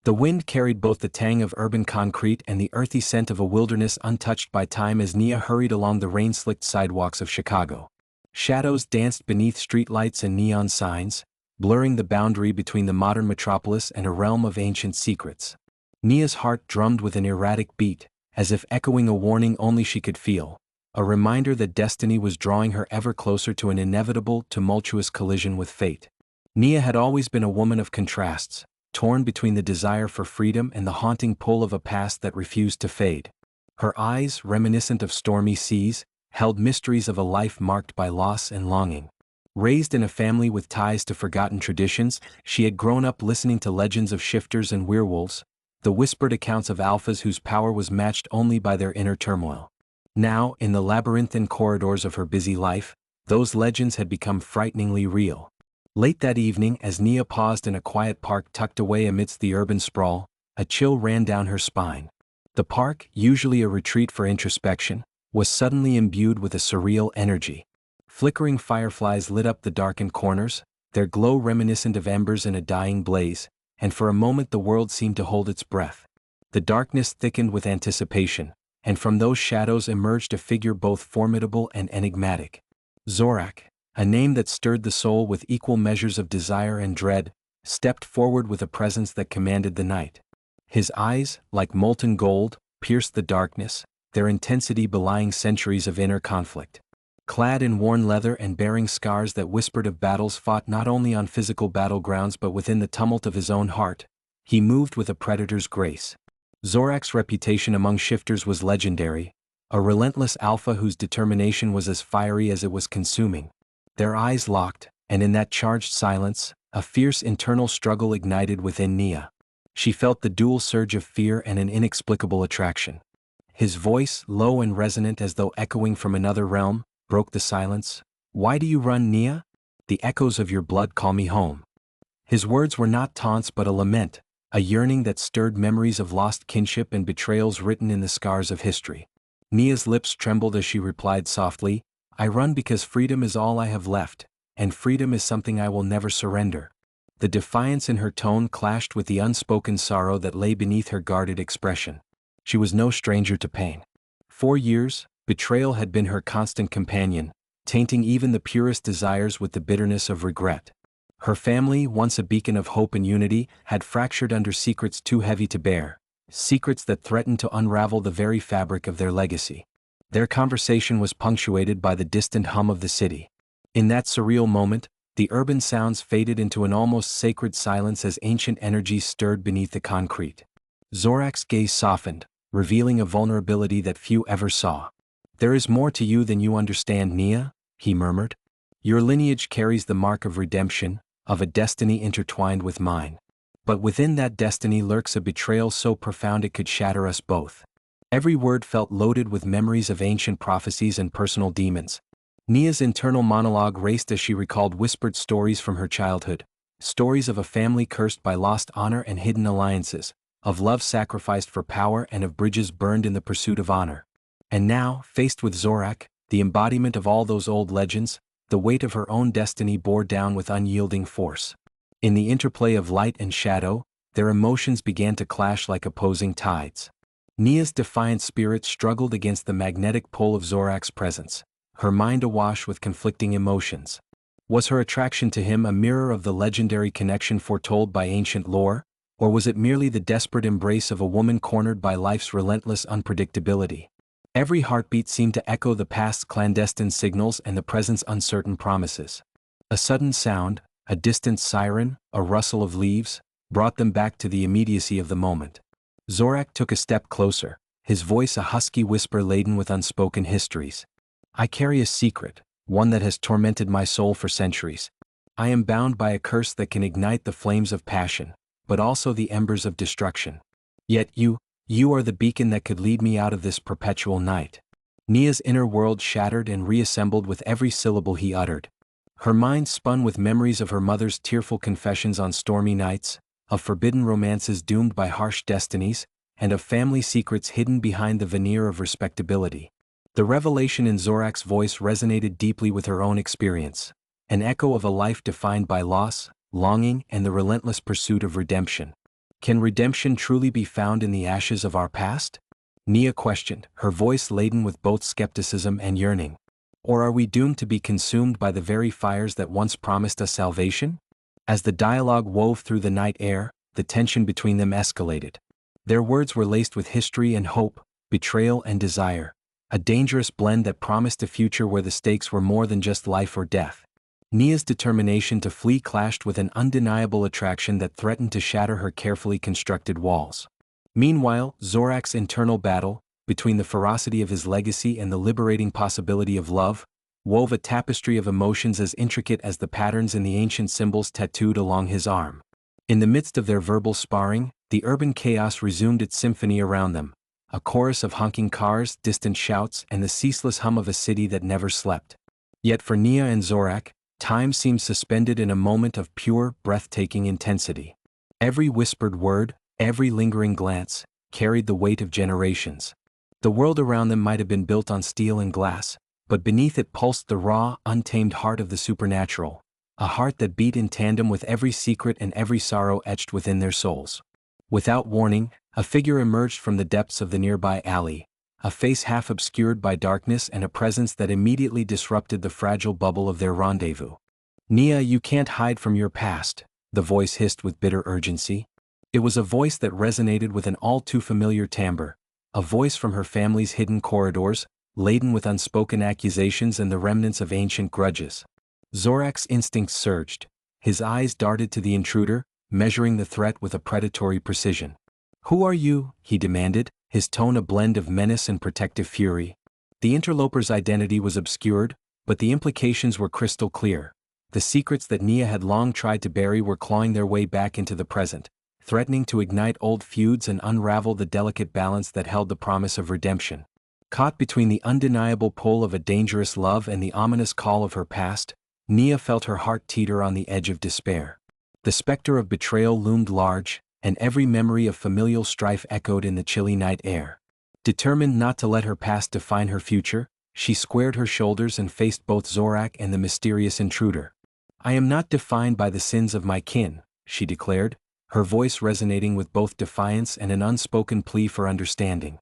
The wind carried both the tang of urban concrete and the earthy scent of a wilderness untouched by time as Nia hurried along the rain-slicked sidewalks of Chicago. Shadows danced beneath streetlights and neon signs, blurring the boundary between the modern metropolis and a realm of ancient secrets. Nia's heart drummed with an erratic beat, as if echoing a warning only she could feel, a reminder that destiny was drawing her ever closer to an inevitable, tumultuous collision with fate. Nia had always been a woman of contrasts, torn between the desire for freedom and the haunting pull of a past that refused to fade. Her eyes, reminiscent of stormy seas, held mysteries of a life marked by loss and longing. Raised in a family with ties to forgotten traditions, she had grown up listening to legends of shifters and werewolves, the whispered accounts of alphas whose power was matched only by their inner turmoil. Now, in the labyrinthine corridors of her busy life, those legends had become frighteningly real. Late that evening, as Nia paused in a quiet park tucked away amidst the urban sprawl, a chill ran down her spine. The park, usually a retreat for introspection, was suddenly imbued with a surreal energy. Flickering fireflies lit up the darkened corners, their glow reminiscent of embers in a dying blaze, and for a moment the world seemed to hold its breath. The darkness thickened with anticipation, and from those shadows emerged a figure both formidable and enigmatic. Zorak, a name that stirred the soul with equal measures of desire and dread, stepped forward with a presence that commanded the night. His eyes, like molten gold, pierced the darkness, their intensity belying centuries of inner conflict. Clad in worn leather and bearing scars that whispered of battles fought not only on physical battlegrounds but within the tumult of his own heart, he moved with a predator's grace. Zorak's reputation among shifters was legendary, a relentless alpha whose determination was as fiery as it was consuming. Their eyes locked, and in that charged silence, a fierce internal struggle ignited within Nia. She felt the dual surge of fear and an inexplicable attraction. His voice, low and resonant as though echoing from another realm, broke the silence. "Why do you run, Nia? The echoes of your blood call me home." His words were not taunts but a lament, a yearning that stirred memories of lost kinship and betrayals written in the scars of history. Nia's lips trembled as she replied softly, "I run because freedom is all I have left, and freedom is something I will never surrender." The defiance in her tone clashed with the unspoken sorrow that lay beneath her guarded expression. She was no stranger to pain. For years, betrayal had been her constant companion, tainting even the purest desires with the bitterness of regret. Her family, once a beacon of hope and unity, had fractured under secrets too heavy to bear, secrets that threatened to unravel the very fabric of their legacy. Their conversation was punctuated by the distant hum of the city. In that surreal moment, the urban sounds faded into an almost sacred silence as ancient energies stirred beneath the concrete. Zorak's gaze softened, revealing a vulnerability that few ever saw. "There is more to you than you understand, Nia," he murmured. "Your lineage carries the mark of redemption, of a destiny intertwined with mine. But within that destiny lurks a betrayal so profound it could shatter us both." Every word felt loaded with memories of ancient prophecies and personal demons. Nia's internal monologue raced as she recalled whispered stories from her childhood, stories of a family cursed by lost honor and hidden alliances, of love sacrificed for power and of bridges burned in the pursuit of honor. And now, faced with Zorak, the embodiment of all those old legends, the weight of her own destiny bore down with unyielding force. In the interplay of light and shadow, their emotions began to clash like opposing tides. Nia's defiant spirit struggled against the magnetic pull of Zorak's presence, her mind awash with conflicting emotions. Was her attraction to him a mirror of the legendary connection foretold by ancient lore, or was it merely the desperate embrace of a woman cornered by life's relentless unpredictability? Every heartbeat seemed to echo the past's clandestine signals and the present's uncertain promises. A sudden sound, a distant siren, a rustle of leaves, brought them back to the immediacy of the moment. Zorak took a step closer, his voice a husky whisper laden with unspoken histories. "I carry a secret, one that has tormented my soul for centuries. I am bound by a curse that can ignite the flames of passion, but also the embers of destruction. Yet you are the beacon that could lead me out of this perpetual night." Nia's inner world shattered and reassembled with every syllable he uttered. Her mind spun with memories of her mother's tearful confessions on stormy nights, of forbidden romances doomed by harsh destinies, and of family secrets hidden behind the veneer of respectability. The revelation in Zorak's voice resonated deeply with her own experience, an echo of a life defined by loss, longing, and the relentless pursuit of redemption. Can redemption truly be found in the ashes of our past? Nia questioned, her voice laden with both skepticism and yearning. Or are we doomed to be consumed by the very fires that once promised us salvation? As the dialogue wove through the night air, the tension between them escalated. Their words were laced with history and hope, betrayal and desire, a dangerous blend that promised a future where the stakes were more than just life or death. Nia's determination to flee clashed with an undeniable attraction that threatened to shatter her carefully constructed walls. Meanwhile, Zorak's internal battle, between the ferocity of his legacy and the liberating possibility of love, wove a tapestry of emotions as intricate as the patterns in the ancient symbols tattooed along his arm. In the midst of their verbal sparring, the urban chaos resumed its symphony around them, a chorus of honking cars, distant shouts, and the ceaseless hum of a city that never slept. Yet for Nia and Zorak, time seemed suspended in a moment of pure, breathtaking intensity. Every whispered word, every lingering glance, carried the weight of generations. The world around them might have been built on steel and glass, but beneath it pulsed the raw, untamed heart of the supernatural, a heart that beat in tandem with every secret and every sorrow etched within their souls. Without warning, a figure emerged from the depths of the nearby alley, a face half obscured by darkness and a presence that immediately disrupted the fragile bubble of their rendezvous. "Nia, you can't hide from your past," the voice hissed with bitter urgency. It was a voice that resonated with an all-too-familiar timbre, a voice from her family's hidden corridors, laden with unspoken accusations and the remnants of ancient grudges. Zorak's instincts surged. His eyes darted to the intruder, measuring the threat with a predatory precision. "Who are you?" he demanded, his tone a blend of menace and protective fury. The interloper's identity was obscured, but the implications were crystal clear. The secrets that Nia had long tried to bury were clawing their way back into the present, threatening to ignite old feuds and unravel the delicate balance that held the promise of redemption. Caught between the undeniable pull of a dangerous love and the ominous call of her past, Nia felt her heart teeter on the edge of despair. The specter of betrayal loomed large, and every memory of familial strife echoed in the chilly night air. Determined not to let her past define her future, she squared her shoulders and faced both Zorak and the mysterious intruder. "I am not defined by the sins of my kin," she declared, her voice resonating with both defiance and an unspoken plea for understanding.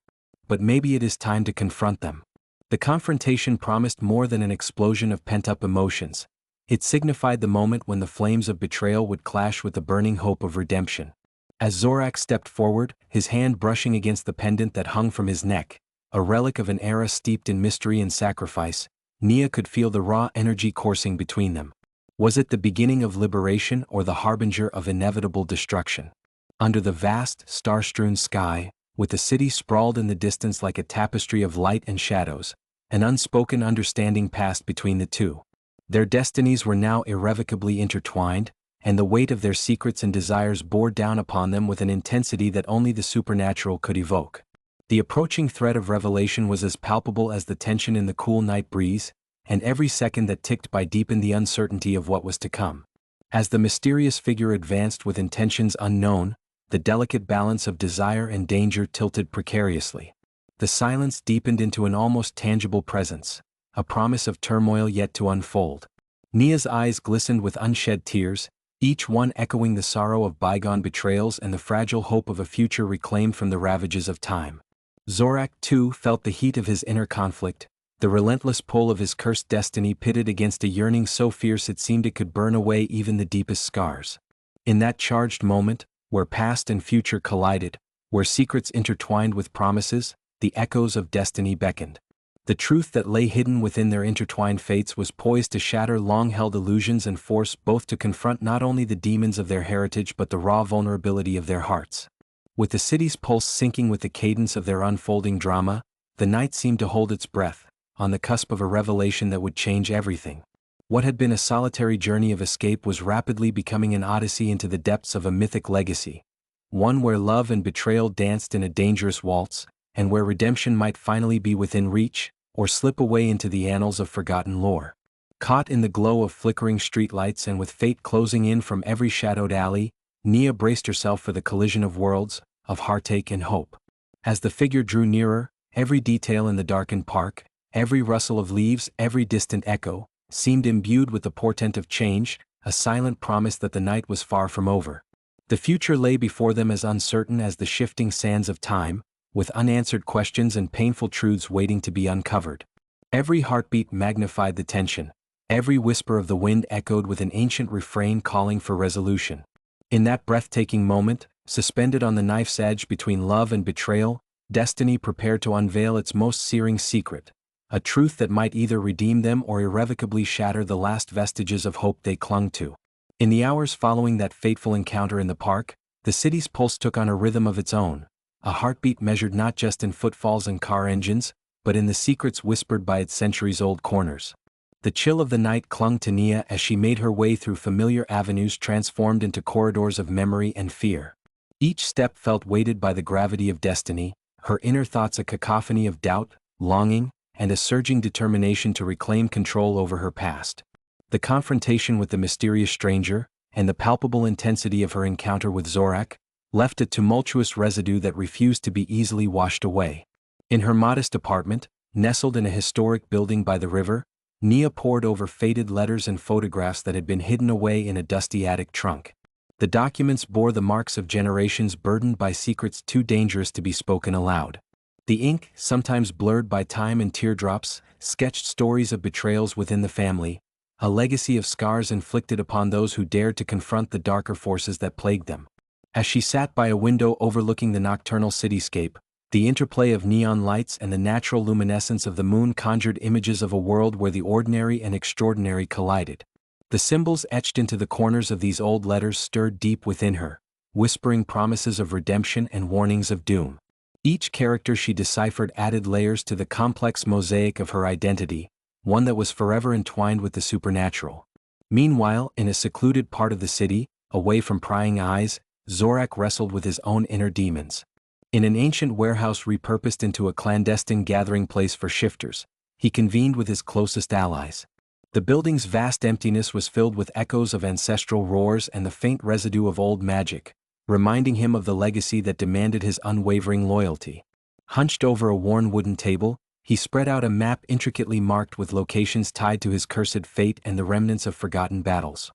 "But maybe it is time to confront them." The confrontation promised more than an explosion of pent-up emotions. It signified the moment when the flames of betrayal would clash with the burning hope of redemption. As Zorak stepped forward, his hand brushing against the pendant that hung from his neck, a relic of an era steeped in mystery and sacrifice, Nia could feel the raw energy coursing between them. Was it the beginning of liberation or the harbinger of inevitable destruction? Under the vast, star-strewn sky, with the city sprawled in the distance like a tapestry of light and shadows, an unspoken understanding passed between the two. Their destinies were now irrevocably intertwined, and the weight of their secrets and desires bore down upon them with an intensity that only the supernatural could evoke. The approaching threat of revelation was as palpable as the tension in the cool night breeze, and every second that ticked by deepened the uncertainty of what was to come. As the mysterious figure advanced with intentions unknown, the delicate balance of desire and danger tilted precariously. The silence deepened into an almost tangible presence, a promise of turmoil yet to unfold. Nia's eyes glistened with unshed tears, each one echoing the sorrow of bygone betrayals and the fragile hope of a future reclaimed from the ravages of time. Zorak, too, felt the heat of his inner conflict, the relentless pull of his cursed destiny pitted against a yearning so fierce it seemed it could burn away even the deepest scars. In that charged moment, where past and future collided, where secrets intertwined with promises, the echoes of destiny beckoned. The truth that lay hidden within their intertwined fates was poised to shatter long-held illusions and force both to confront not only the demons of their heritage but the raw vulnerability of their hearts. With the city's pulse syncing with the cadence of their unfolding drama, the night seemed to hold its breath, on the cusp of a revelation that would change everything. What had been a solitary journey of escape was rapidly becoming an odyssey into the depths of a mythic legacy, one where love and betrayal danced in a dangerous waltz, and where redemption might finally be within reach, or slip away into the annals of forgotten lore. Caught in the glow of flickering streetlights and with fate closing in from every shadowed alley, Nia braced herself for the collision of worlds, of heartache and hope. As the figure drew nearer, every detail in the darkened park, every rustle of leaves, every distant echo, seemed imbued with the portent of change, a silent promise that the night was far from over. The future lay before them as uncertain as the shifting sands of time, with unanswered questions and painful truths waiting to be uncovered. Every heartbeat magnified the tension. Every whisper of the wind echoed with an ancient refrain calling for resolution. In that breathtaking moment, suspended on the knife's edge between love and betrayal, destiny prepared to unveil its most searing secret, a truth that might either redeem them or irrevocably shatter the last vestiges of hope they clung to. In the hours following that fateful encounter in the park, the city's pulse took on a rhythm of its own, a heartbeat measured not just in footfalls and car engines, but in the secrets whispered by its centuries-old corners. The chill of the night clung to Nia as she made her way through familiar avenues transformed into corridors of memory and fear. Each step felt weighted by the gravity of destiny, her inner thoughts a cacophony of doubt, longing, and a surging determination to reclaim control over her past. The confrontation with the mysterious stranger, and the palpable intensity of her encounter with Zorak, left a tumultuous residue that refused to be easily washed away. In her modest apartment, nestled in a historic building by the river, Nia pored over faded letters and photographs that had been hidden away in a dusty attic trunk. The documents bore the marks of generations burdened by secrets too dangerous to be spoken aloud. The ink, sometimes blurred by time and teardrops, sketched stories of betrayals within the family, a legacy of scars inflicted upon those who dared to confront the darker forces that plagued them. As she sat by a window overlooking the nocturnal cityscape, the interplay of neon lights and the natural luminescence of the moon conjured images of a world where the ordinary and extraordinary collided. The symbols etched into the corners of these old letters stirred deep within her, whispering promises of redemption and warnings of doom. Each character she deciphered added layers to the complex mosaic of her identity, one that was forever entwined with the supernatural. Meanwhile, in a secluded part of the city, away from prying eyes, Zorak wrestled with his own inner demons. In an ancient warehouse repurposed into a clandestine gathering place for shifters, he convened with his closest allies. The building's vast emptiness was filled with echoes of ancestral roars and the faint residue of old magic, reminding him of the legacy that demanded his unwavering loyalty. Hunched over a worn wooden table, he spread out a map intricately marked with locations tied to his cursed fate and the remnants of forgotten battles.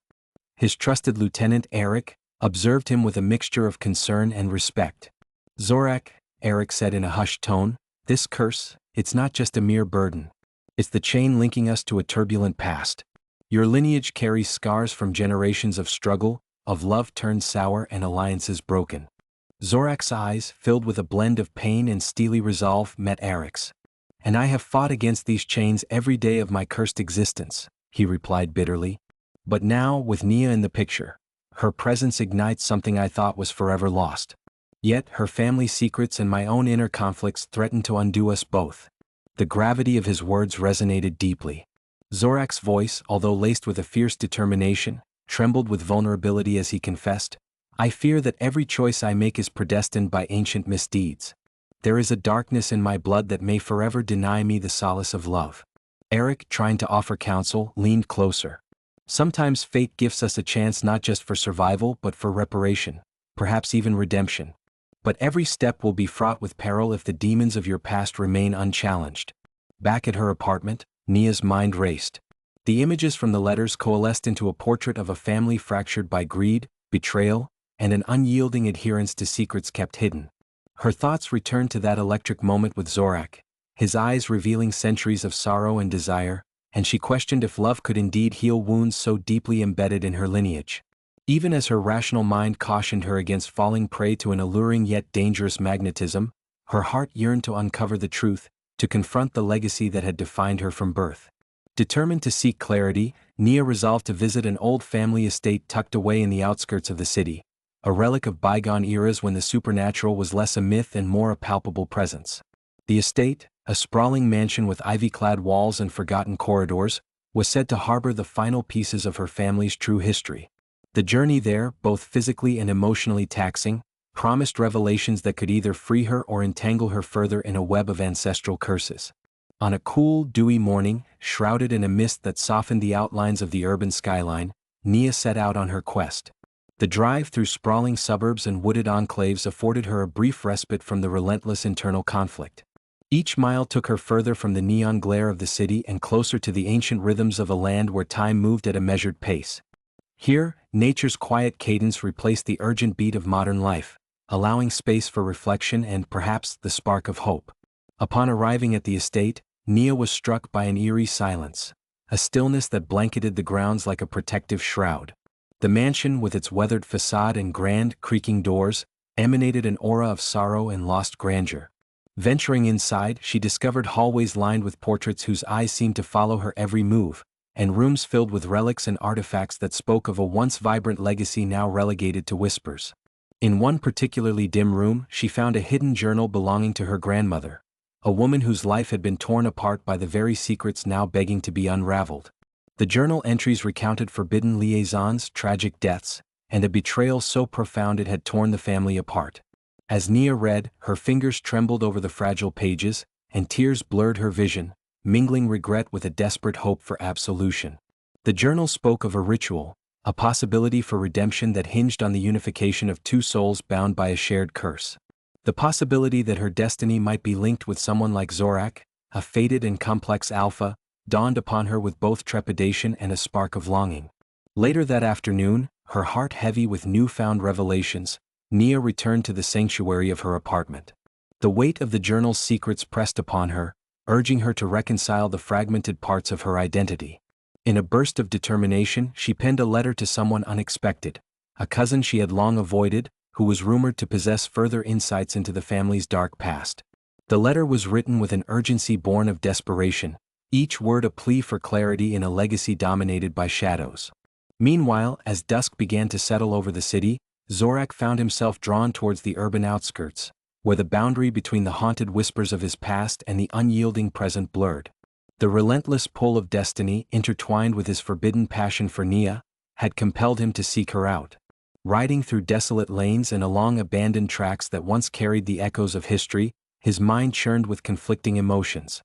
His trusted lieutenant Eric observed him with a mixture of concern and respect. "Zorak," Eric said in a hushed tone, "this curse, it's not just a mere burden. It's the chain linking us to a turbulent past. Your lineage carries scars from generations of struggle, of love turned sour and alliances broken." Zorak's eyes, filled with a blend of pain and steely resolve, met Eric's. "And I have fought against these chains every day of my cursed existence," he replied bitterly. "But now, with Nia in the picture, her presence ignites something I thought was forever lost. Yet, her family secrets and my own inner conflicts threaten to undo us both." The gravity of his words resonated deeply. Zorak's voice, although laced with a fierce determination, trembled with vulnerability as he confessed, "I fear that every choice I make is predestined by ancient misdeeds. There is a darkness in my blood that may forever deny me the solace of love." Eric, trying to offer counsel, leaned closer. "Sometimes fate gives us a chance not just for survival but for reparation, perhaps even redemption. But every step will be fraught with peril if the demons of your past remain unchallenged." Back at her apartment, Nia's mind raced. The images from the letters coalesced into a portrait of a family fractured by greed, betrayal, and an unyielding adherence to secrets kept hidden. Her thoughts returned to that electric moment with Zorak, his eyes revealing centuries of sorrow and desire, and she questioned if love could indeed heal wounds so deeply embedded in her lineage. Even as her rational mind cautioned her against falling prey to an alluring yet dangerous magnetism, her heart yearned to uncover the truth, to confront the legacy that had defined her from birth. Determined to seek clarity, Nia resolved to visit an old family estate tucked away in the outskirts of the city, a relic of bygone eras when the supernatural was less a myth and more a palpable presence. The estate, a sprawling mansion with ivy-clad walls and forgotten corridors, was said to harbor the final pieces of her family's true history. The journey there, both physically and emotionally taxing, promised revelations that could either free her or entangle her further in a web of ancestral curses. On a cool, dewy morning, shrouded in a mist that softened the outlines of the urban skyline, Nia set out on her quest. The drive through sprawling suburbs and wooded enclaves afforded her a brief respite from the relentless internal conflict. Each mile took her further from the neon glare of the city and closer to the ancient rhythms of a land where time moved at a measured pace. Here, nature's quiet cadence replaced the urgent beat of modern life, allowing space for reflection and, perhaps, the spark of hope. Upon arriving at the estate, Nia was struck by an eerie silence, a stillness that blanketed the grounds like a protective shroud. The mansion, with its weathered facade and grand, creaking doors, emanated an aura of sorrow and lost grandeur. Venturing inside, she discovered hallways lined with portraits whose eyes seemed to follow her every move, and rooms filled with relics and artifacts that spoke of a once vibrant legacy now relegated to whispers. In one particularly dim room, she found a hidden journal belonging to her grandmother, a woman whose life had been torn apart by the very secrets now begging to be unraveled. The journal entries recounted forbidden liaisons, tragic deaths, and a betrayal so profound it had torn the family apart. As Nia read, her fingers trembled over the fragile pages, and tears blurred her vision, mingling regret with a desperate hope for absolution. The journal spoke of a ritual, a possibility for redemption that hinged on the unification of two souls bound by a shared curse. The possibility that her destiny might be linked with someone like Zorak, a fated and complex alpha, dawned upon her with both trepidation and a spark of longing. Later that afternoon, her heart heavy with newfound revelations, Nia returned to the sanctuary of her apartment. The weight of the journal's secrets pressed upon her, urging her to reconcile the fragmented parts of her identity. In a burst of determination, she penned a letter to someone unexpected, a cousin she had long avoided, who was rumored to possess further insights into the family's dark past. The letter was written with an urgency born of desperation, each word a plea for clarity in a legacy dominated by shadows. Meanwhile, as dusk began to settle over the city, Zorak found himself drawn towards the urban outskirts, where the boundary between the haunted whispers of his past and the unyielding present blurred. The relentless pull of destiny, intertwined with his forbidden passion for Nia, had compelled him to seek her out. Riding through desolate lanes and along abandoned tracks that once carried the echoes of history, his mind churned with conflicting emotions.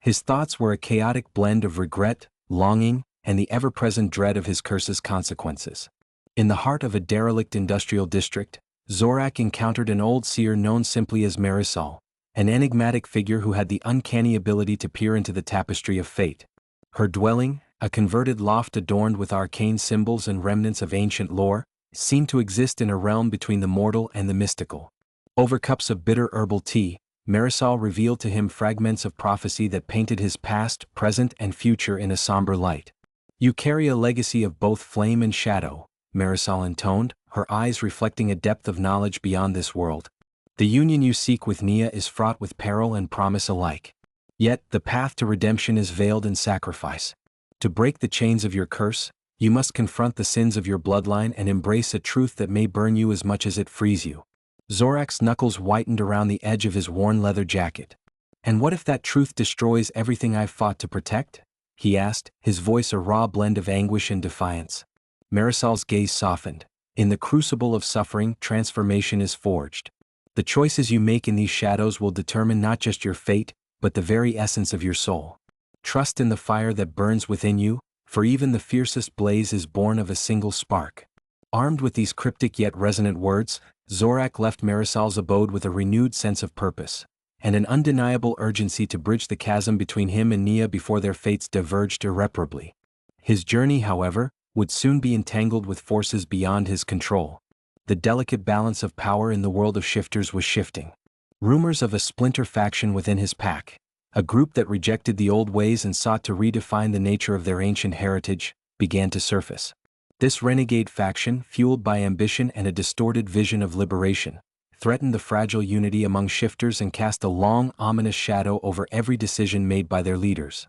His thoughts were a chaotic blend of regret, longing, and the ever-present dread of his curse's consequences. In the heart of a derelict industrial district, Zorak encountered an old seer known simply as Marisol, an enigmatic figure who had the uncanny ability to peer into the tapestry of fate. Her dwelling, a converted loft adorned with arcane symbols and remnants of ancient lore, seemed to exist in a realm between the mortal and the mystical. Over cups of bitter herbal tea, Marisol revealed to him fragments of prophecy that painted his past, present, and future in a somber light. "You carry a legacy of both flame and shadow," Marisol intoned, her eyes reflecting a depth of knowledge beyond this world. "The union you seek with Nia is fraught with peril and promise alike. Yet, the path to redemption is veiled in sacrifice. To break the chains of your curse, you must confront the sins of your bloodline and embrace a truth that may burn you as much as it frees you." Zorak's knuckles whitened around the edge of his worn leather jacket. "And what if that truth destroys everything I've fought to protect?" he asked, his voice a raw blend of anguish and defiance. Marisol's gaze softened. "In the crucible of suffering, transformation is forged. The choices you make in these shadows will determine not just your fate, but the very essence of your soul. Trust in the fire that burns within you, for even the fiercest blaze is born of a single spark." Armed with these cryptic yet resonant words, Zorak left Marisol's abode with a renewed sense of purpose, and an undeniable urgency to bridge the chasm between him and Nia before their fates diverged irreparably. His journey, however, would soon be entangled with forces beyond his control. The delicate balance of power in the world of shifters was shifting. Rumors of a splinter faction within his pack, a group that rejected the old ways and sought to redefine the nature of their ancient heritage, began to surface. This renegade faction, fueled by ambition and a distorted vision of liberation, threatened the fragile unity among shifters and cast a long, ominous shadow over every decision made by their leaders.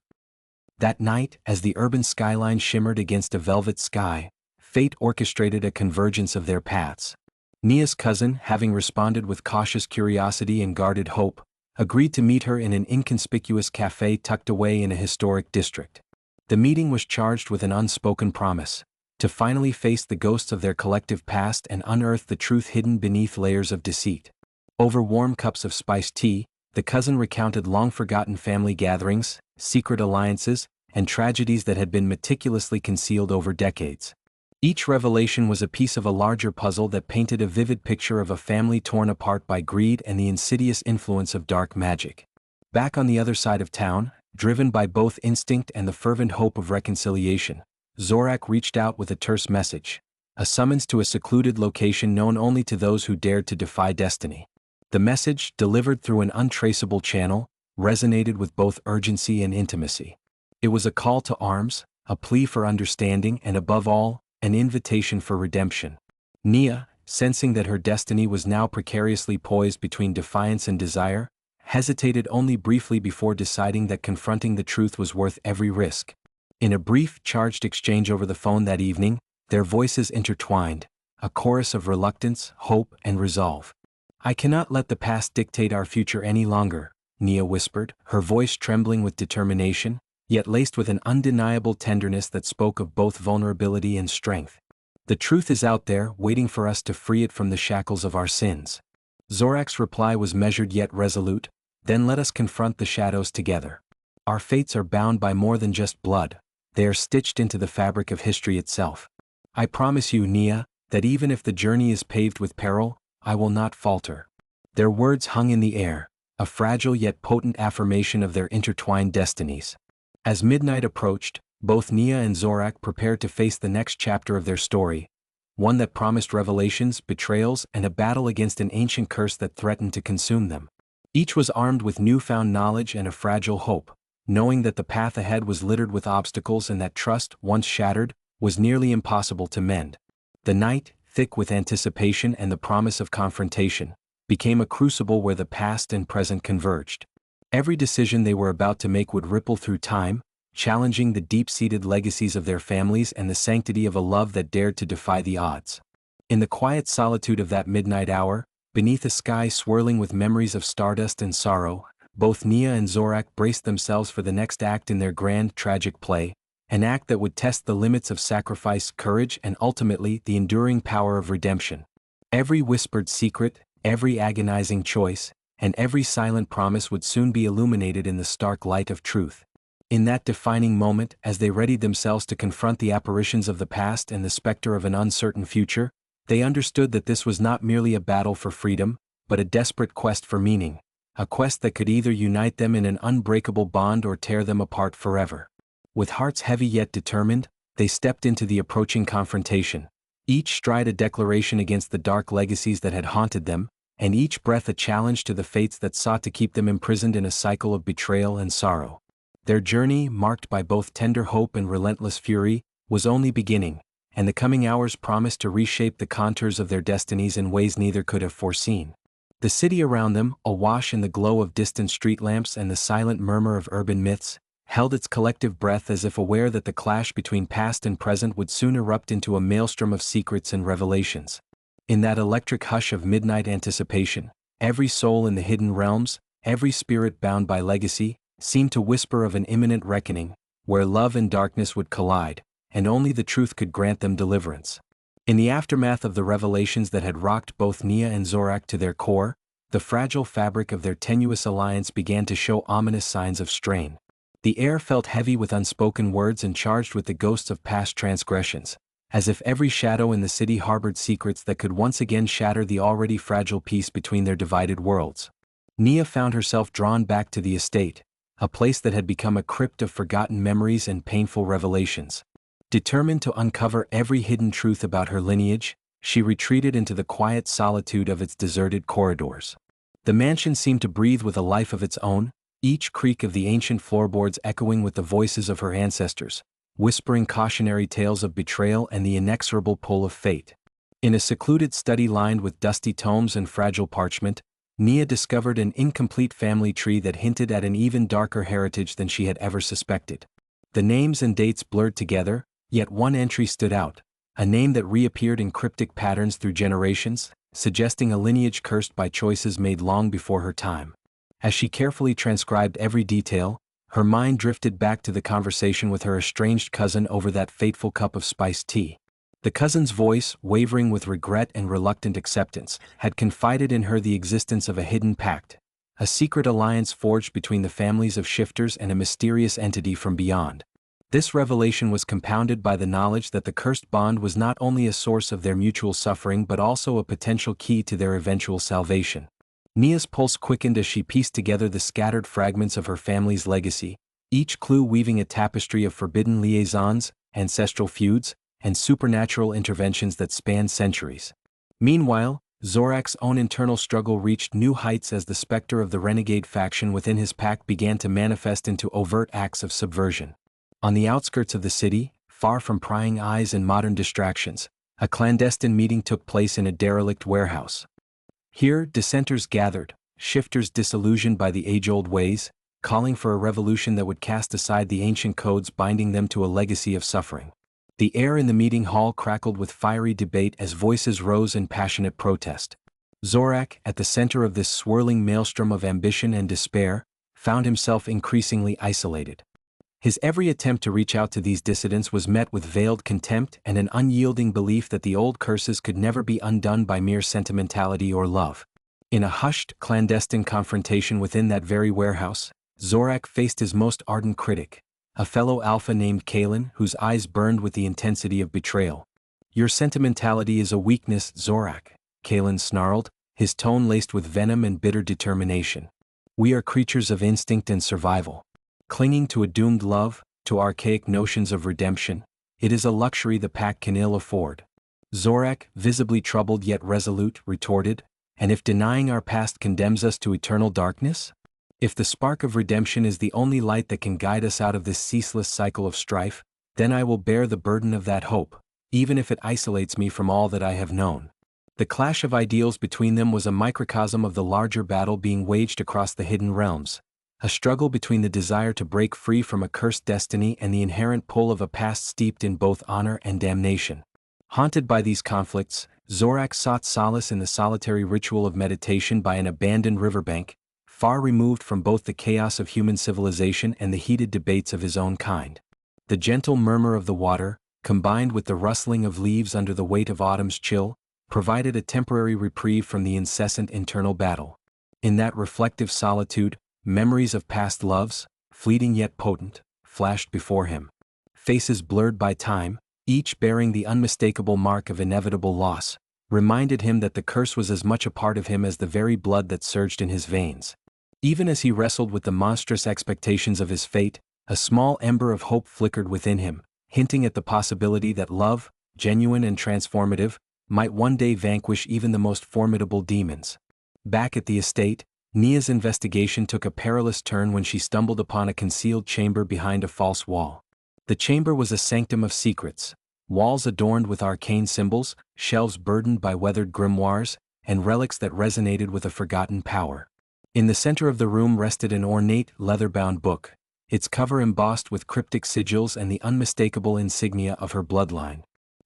That night, as the urban skyline shimmered against a velvet sky, fate orchestrated a convergence of their paths. Nia's cousin, having responded with cautious curiosity and guarded hope, agreed to meet her in an inconspicuous cafe tucked away in a historic district. The meeting was charged with an unspoken promise: to finally face the ghosts of their collective past and unearth the truth hidden beneath layers of deceit. Over warm cups of spiced tea, the cousin recounted long-forgotten family gatherings, secret alliances, and tragedies that had been meticulously concealed over decades. Each revelation was a piece of a larger puzzle that painted a vivid picture of a family torn apart by greed and the insidious influence of dark magic. Back on the other side of town, driven by both instinct and the fervent hope of reconciliation, Zorak reached out with a terse message, a summons to a secluded location known only to those who dared to defy destiny. The message, delivered through an untraceable channel, resonated with both urgency and intimacy. It was a call to arms, a plea for understanding, and above all, an invitation for redemption. Nia, sensing that her destiny was now precariously poised between defiance and desire, hesitated only briefly before deciding that confronting the truth was worth every risk. In a brief, charged exchange over the phone that evening, their voices intertwined, a chorus of reluctance, hope, and resolve. "I cannot let the past dictate our future any longer," Nia whispered, her voice trembling with determination, yet laced with an undeniable tenderness that spoke of both vulnerability and strength. "The truth is out there, waiting for us to free it from the shackles of our sins." Zorak's reply was measured yet resolute. "Then let us confront the shadows together. Our fates are bound by more than just blood, they are stitched into the fabric of history itself. I promise you, Nia, that even if the journey is paved with peril, I will not falter." Their words hung in the air, a fragile yet potent affirmation of their intertwined destinies. As midnight approached, both Nia and Zorak prepared to face the next chapter of their story, one that promised revelations, betrayals, and a battle against an ancient curse that threatened to consume them. Each was armed with newfound knowledge and a fragile hope, knowing that the path ahead was littered with obstacles and that trust, once shattered, was nearly impossible to mend. The night, thick with anticipation and the promise of confrontation, became a crucible where the past and present converged. Every decision they were about to make would ripple through time, challenging the deep-seated legacies of their families and the sanctity of a love that dared to defy the odds. In the quiet solitude of that midnight hour, beneath a sky swirling with memories of stardust and sorrow, both Nia and Zorak braced themselves for the next act in their grand, tragic play, an act that would test the limits of sacrifice, courage, and ultimately the enduring power of redemption. Every whispered secret, every agonizing choice, and every silent promise would soon be illuminated in the stark light of truth. In that defining moment, as they readied themselves to confront the apparitions of the past and the specter of an uncertain future, they understood that this was not merely a battle for freedom, but a desperate quest for meaning, a quest that could either unite them in an unbreakable bond or tear them apart forever. With hearts heavy yet determined, they stepped into the approaching confrontation, each stride a declaration against the dark legacies that had haunted them, and each breath a challenge to the fates that sought to keep them imprisoned in a cycle of betrayal and sorrow. Their journey, marked by both tender hope and relentless fury, was only beginning, and the coming hours promised to reshape the contours of their destinies in ways neither could have foreseen. The city around them, awash in the glow of distant street lamps and the silent murmur of urban myths, held its collective breath as if aware that the clash between past and present would soon erupt into a maelstrom of secrets and revelations. In that electric hush of midnight anticipation, every soul in the hidden realms, every spirit bound by legacy, seemed to whisper of an imminent reckoning, where love and darkness would collide, and only the truth could grant them deliverance. In the aftermath of the revelations that had rocked both Nia and Zorak to their core, the fragile fabric of their tenuous alliance began to show ominous signs of strain. The air felt heavy with unspoken words and charged with the ghosts of past transgressions, as if every shadow in the city harbored secrets that could once again shatter the already fragile peace between their divided worlds. Nia found herself drawn back to the estate, a place that had become a crypt of forgotten memories and painful revelations. Determined to uncover every hidden truth about her lineage, she retreated into the quiet solitude of its deserted corridors. The mansion seemed to breathe with a life of its own, each creak of the ancient floorboards echoing with the voices of her ancestors, whispering cautionary tales of betrayal and the inexorable pull of fate. In a secluded study lined with dusty tomes and fragile parchment, Nia discovered an incomplete family tree that hinted at an even darker heritage than she had ever suspected. The names and dates blurred together, yet one entry stood out, a name that reappeared in cryptic patterns through generations, suggesting a lineage cursed by choices made long before her time. As she carefully transcribed every detail, her mind drifted back to the conversation with her estranged cousin over that fateful cup of spiced tea. The cousin's voice, wavering with regret and reluctant acceptance, had confided in her the existence of a hidden pact, a secret alliance forged between the families of shifters and a mysterious entity from beyond. This revelation was compounded by the knowledge that the cursed bond was not only a source of their mutual suffering but also a potential key to their eventual salvation. Nia's pulse quickened as she pieced together the scattered fragments of her family's legacy, each clue weaving a tapestry of forbidden liaisons, ancestral feuds, and supernatural interventions that spanned centuries. Meanwhile, Zorak's own internal struggle reached new heights as the specter of the renegade faction within his pack began to manifest into overt acts of subversion. On the outskirts of the city, far from prying eyes and modern distractions, a clandestine meeting took place in a derelict warehouse. Here, dissenters gathered, shifters disillusioned by the age-old ways, calling for a revolution that would cast aside the ancient codes binding them to a legacy of suffering. The air in the meeting hall crackled with fiery debate as voices rose in passionate protest. Zorak, at the center of this swirling maelstrom of ambition and despair, found himself increasingly isolated. His every attempt to reach out to these dissidents was met with veiled contempt and an unyielding belief that the old curses could never be undone by mere sentimentality or love. In a hushed, clandestine confrontation within that very warehouse, Zorak faced his most ardent critic, a fellow alpha named Kalen, whose eyes burned with the intensity of betrayal. "Your sentimentality is a weakness, Zorak," Kalen snarled, his tone laced with venom and bitter determination. "We are creatures of instinct and survival. Clinging to a doomed love, to archaic notions of redemption, it is a luxury the pack can ill afford." Zorak, visibly troubled yet resolute, retorted, "And if denying our past condemns us to eternal darkness? If the spark of redemption is the only light that can guide us out of this ceaseless cycle of strife, then I will bear the burden of that hope, even if it isolates me from all that I have known." The clash of ideals between them was a microcosm of the larger battle being waged across the hidden realms, a struggle between the desire to break free from a cursed destiny and the inherent pull of a past steeped in both honor and damnation. Haunted by these conflicts, Zorak sought solace in the solitary ritual of meditation by an abandoned riverbank, far removed from both the chaos of human civilization and the heated debates of his own kind. The gentle murmur of the water, combined with the rustling of leaves under the weight of autumn's chill, provided a temporary reprieve from the incessant internal battle. In that reflective solitude, memories of past loves, fleeting yet potent, flashed before him. Faces blurred by time, each bearing the unmistakable mark of inevitable loss, reminded him that the curse was as much a part of him as the very blood that surged in his veins. Even as he wrestled with the monstrous expectations of his fate, a small ember of hope flickered within him, hinting at the possibility that love, genuine and transformative, might one day vanquish even the most formidable demons. Back at the estate, Nia's investigation took a perilous turn when she stumbled upon a concealed chamber behind a false wall. The chamber was a sanctum of secrets, walls adorned with arcane symbols, shelves burdened by weathered grimoires, and relics that resonated with a forgotten power. In the center of the room rested an ornate, leather-bound book, its cover embossed with cryptic sigils and the unmistakable insignia of her bloodline.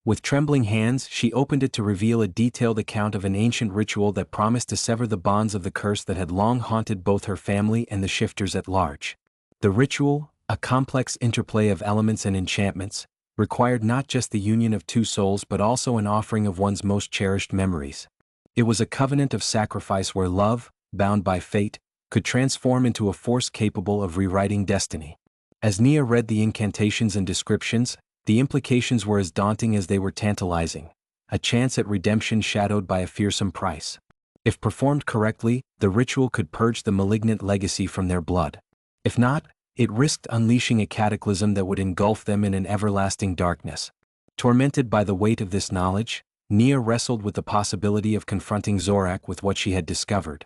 With trembling hands, she opened it to reveal a detailed account of an ancient ritual that promised to sever the bonds of the curse that had long haunted both her family and the shifters at large. The ritual, a complex interplay of elements and enchantments, required not just the union of two souls but also an offering of one's most cherished memories. It was a covenant of sacrifice where love, bound by fate, could transform into a force capable of rewriting destiny. As Nia read the incantations and descriptions, the implications were as daunting as they were tantalizing, a chance at redemption shadowed by a fearsome price. If performed correctly, the ritual could purge the malignant legacy from their blood. If not, it risked unleashing a cataclysm that would engulf them in an everlasting darkness. Tormented by the weight of this knowledge, Nia wrestled with the possibility of confronting Zorak with what she had discovered.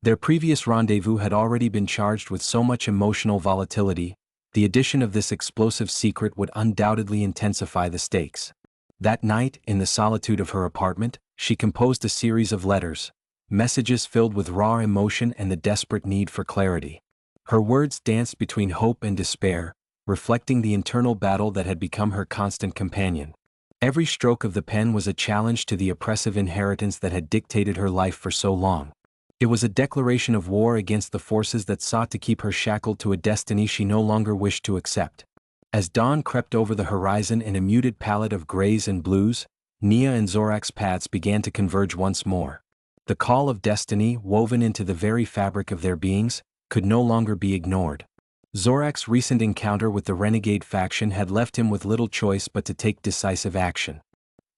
Their previous rendezvous had already been charged with so much emotional volatility. The addition of this explosive secret would undoubtedly intensify the stakes. That night, in the solitude of her apartment, she composed a series of letters, messages filled with raw emotion and the desperate need for clarity. Her words danced between hope and despair, reflecting the internal battle that had become her constant companion. Every stroke of the pen was a challenge to the oppressive inheritance that had dictated her life for so long. It was a declaration of war against the forces that sought to keep her shackled to a destiny she no longer wished to accept. As dawn crept over the horizon in a muted palette of grays and blues, Nia and Zorak's paths began to converge once more. The call of destiny, woven into the very fabric of their beings, could no longer be ignored. Zorak's recent encounter with the renegade faction had left him with little choice but to take decisive action.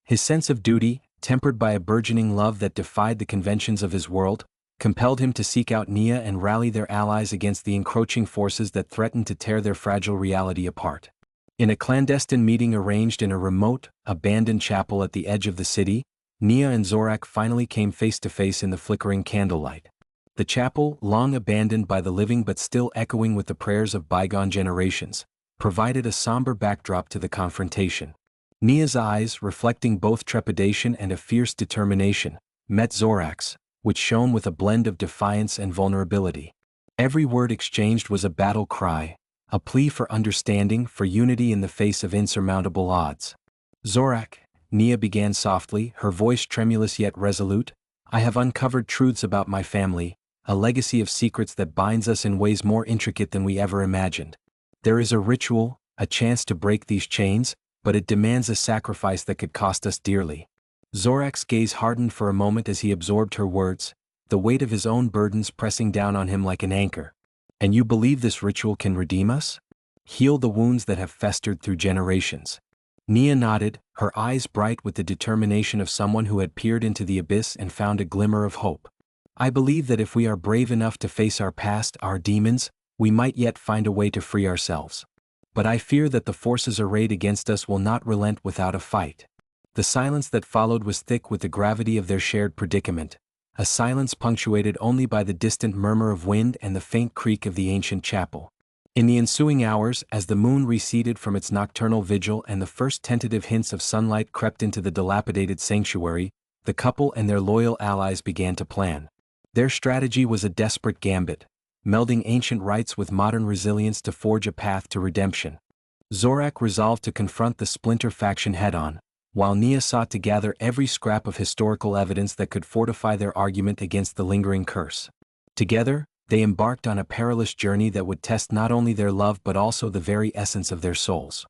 His sense of duty, tempered by a burgeoning love that defied the conventions of his world, compelled him to seek out Nia and rally their allies against the encroaching forces that threatened to tear their fragile reality apart. In a clandestine meeting arranged in a remote, abandoned chapel at the edge of the city, Nia and Zorak finally came face to face in the flickering candlelight. The chapel, long abandoned by the living but still echoing with the prayers of bygone generations, provided a somber backdrop to the confrontation. Nia's eyes, reflecting both trepidation and a fierce determination, met Zorak's, which shone with a blend of defiance and vulnerability. Every word exchanged was a battle cry, a plea for understanding, for unity in the face of insurmountable odds. "Zorak," Nia began softly, her voice tremulous yet resolute, "I have uncovered truths about my family, a legacy of secrets that binds us in ways more intricate than we ever imagined. There is a ritual, a chance to break these chains, but it demands a sacrifice that could cost us dearly." Zorak's gaze hardened for a moment as he absorbed her words, the weight of his own burdens pressing down on him like an anchor. "And you believe this ritual can redeem us? Heal the wounds that have festered through generations?" Nia nodded, her eyes bright with the determination of someone who had peered into the abyss and found a glimmer of hope. "I believe that if we are brave enough to face our past, our demons, we might yet find a way to free ourselves. But I fear that the forces arrayed against us will not relent without a fight." The silence that followed was thick with the gravity of their shared predicament, a silence punctuated only by the distant murmur of wind and the faint creak of the ancient chapel. In the ensuing hours, as the moon receded from its nocturnal vigil and the first tentative hints of sunlight crept into the dilapidated sanctuary, the couple and their loyal allies began to plan. Their strategy was a desperate gambit, melding ancient rites with modern resilience to forge a path to redemption. Zorak resolved to confront the splinter faction head-on, while Nia sought to gather every scrap of historical evidence that could fortify their argument against the lingering curse. Together, they embarked on a perilous journey that would test not only their love but also the very essence of their souls.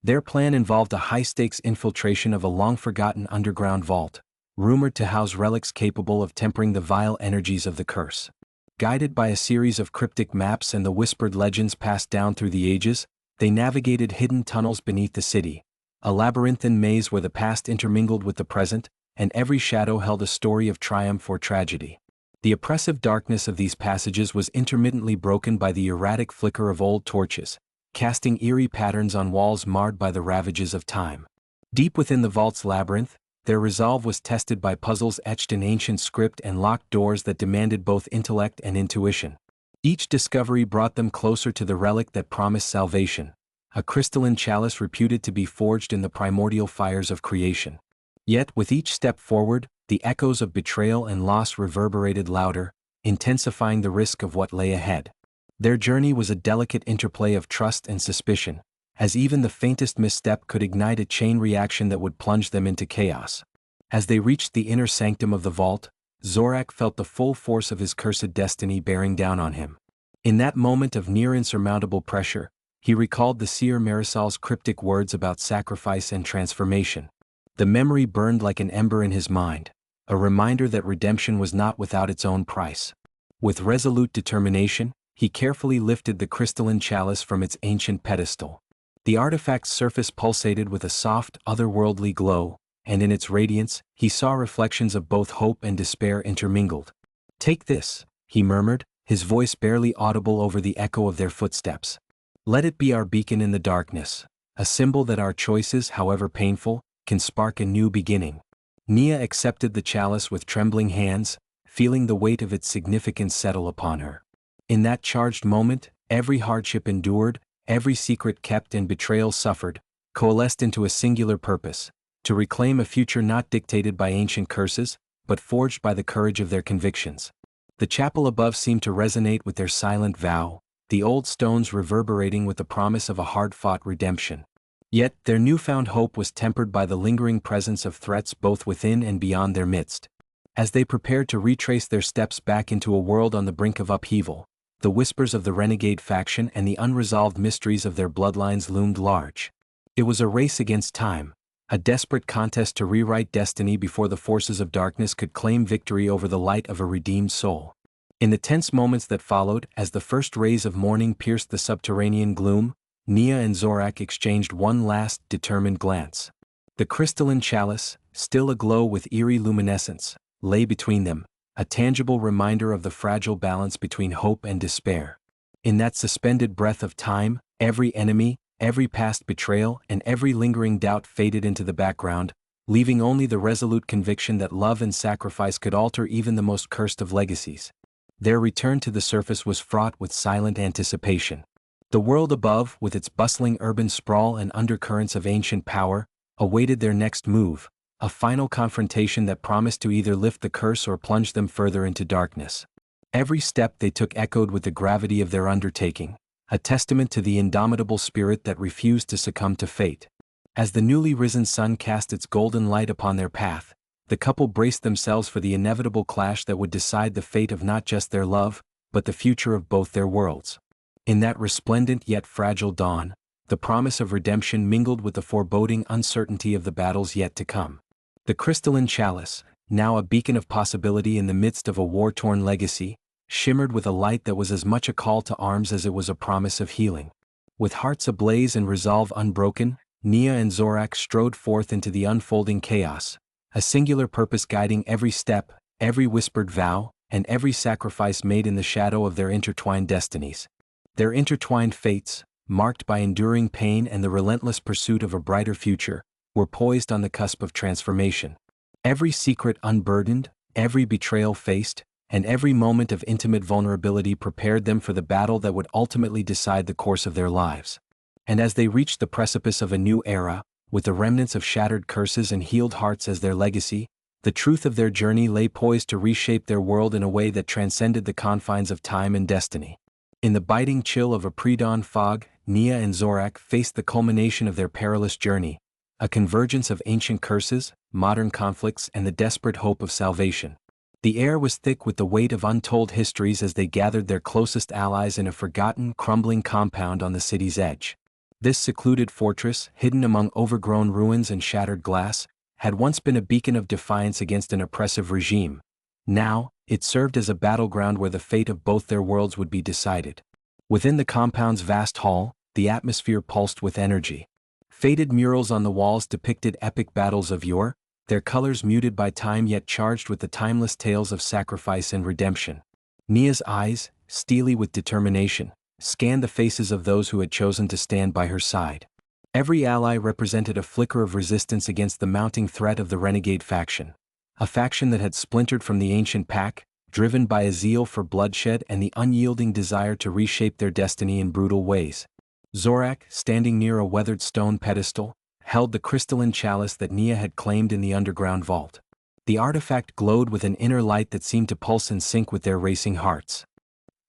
Their plan involved a high-stakes infiltration of a long-forgotten underground vault, rumored to house relics capable of tempering the vile energies of the curse. Guided by a series of cryptic maps and the whispered legends passed down through the ages, they navigated hidden tunnels beneath the city, a labyrinthine maze where the past intermingled with the present, and every shadow held a story of triumph or tragedy. The oppressive darkness of these passages was intermittently broken by the erratic flicker of old torches, casting eerie patterns on walls marred by the ravages of time. Deep within the vault's labyrinth, their resolve was tested by puzzles etched in ancient script and locked doors that demanded both intellect and intuition. Each discovery brought them closer to the relic that promised salvation, a crystalline chalice reputed to be forged in the primordial fires of creation. Yet with each step forward, the echoes of betrayal and loss reverberated louder, intensifying the risk of what lay ahead. Their journey was a delicate interplay of trust and suspicion, as even the faintest misstep could ignite a chain reaction that would plunge them into chaos. As they reached the inner sanctum of the vault, Zorak felt the full force of his cursed destiny bearing down on him. In that moment of near insurmountable pressure, he recalled the seer Marisal's cryptic words about sacrifice and transformation. The memory burned like an ember in his mind, a reminder that redemption was not without its own price. With resolute determination, he carefully lifted the crystalline chalice from its ancient pedestal. The artifact's surface pulsated with a soft, otherworldly glow, and in its radiance, he saw reflections of both hope and despair intermingled. "Take this," he murmured, his voice barely audible over the echo of their footsteps. "Let it be our beacon in the darkness, a symbol that our choices, however painful, can spark a new beginning." Nia accepted the chalice with trembling hands, feeling the weight of its significance settle upon her. In that charged moment, every hardship endured, every secret kept and betrayal suffered, coalesced into a singular purpose: to reclaim a future not dictated by ancient curses, but forged by the courage of their convictions. The chapel above seemed to resonate with their silent vow, the old stones reverberating with the promise of a hard-fought redemption. Yet, their newfound hope was tempered by the lingering presence of threats both within and beyond their midst. As they prepared to retrace their steps back into a world on the brink of upheaval, the whispers of the renegade faction and the unresolved mysteries of their bloodlines loomed large. It was a race against time, a desperate contest to rewrite destiny before the forces of darkness could claim victory over the light of a redeemed soul. In the tense moments that followed, as the first rays of morning pierced the subterranean gloom, Nia and Zorak exchanged one last, determined glance. The crystalline chalice, still aglow with eerie luminescence, lay between them, a tangible reminder of the fragile balance between hope and despair. In that suspended breath of time, every enemy, every past betrayal and every lingering doubt faded into the background, leaving only the resolute conviction that love and sacrifice could alter even the most cursed of legacies. Their return to the surface was fraught with silent anticipation. The world above, with its bustling urban sprawl and undercurrents of ancient power, awaited their next move, a final confrontation that promised to either lift the curse or plunge them further into darkness. Every step they took echoed with the gravity of their undertaking, a testament to the indomitable spirit that refused to succumb to fate. As the newly risen sun cast its golden light upon their path, the couple braced themselves for the inevitable clash that would decide the fate of not just their love, but the future of both their worlds. In that resplendent yet fragile dawn, the promise of redemption mingled with the foreboding uncertainty of the battles yet to come. The crystalline chalice, now a beacon of possibility in the midst of a war-torn legacy, shimmered with a light that was as much a call to arms as it was a promise of healing. With hearts ablaze and resolve unbroken, Nia and Zorak strode forth into the unfolding chaos, a singular purpose guiding every step, every whispered vow, and every sacrifice made in the shadow of their intertwined destinies. Their intertwined fates, marked by enduring pain and the relentless pursuit of a brighter future, were poised on the cusp of transformation. Every secret unburdened, every betrayal faced, and every moment of intimate vulnerability prepared them for the battle that would ultimately decide the course of their lives. And as they reached the precipice of a new era, with the remnants of shattered curses and healed hearts as their legacy, the truth of their journey lay poised to reshape their world in a way that transcended the confines of time and destiny. In the biting chill of a pre-dawn fog, Nia and Zorak faced the culmination of their perilous journey, a convergence of ancient curses, modern conflicts, and the desperate hope of salvation. The air was thick with the weight of untold histories as they gathered their closest allies in a forgotten, crumbling compound on the city's edge. This secluded fortress, hidden among overgrown ruins and shattered glass, had once been a beacon of defiance against an oppressive regime. Now, it served as a battleground where the fate of both their worlds would be decided. Within the compound's vast hall, the atmosphere pulsed with energy. Faded murals on the walls depicted epic battles of yore, their colors muted by time yet charged with the timeless tales of sacrifice and redemption. Nia's eyes, steely with determination, scanned the faces of those who had chosen to stand by her side. Every ally represented a flicker of resistance against the mounting threat of the renegade faction, a faction that had splintered from the ancient pack, driven by a zeal for bloodshed and the unyielding desire to reshape their destiny in brutal ways. Zorak, standing near a weathered stone pedestal, held the crystalline chalice that Nia had claimed in the underground vault. The artifact glowed with an inner light that seemed to pulse in sync with their racing hearts.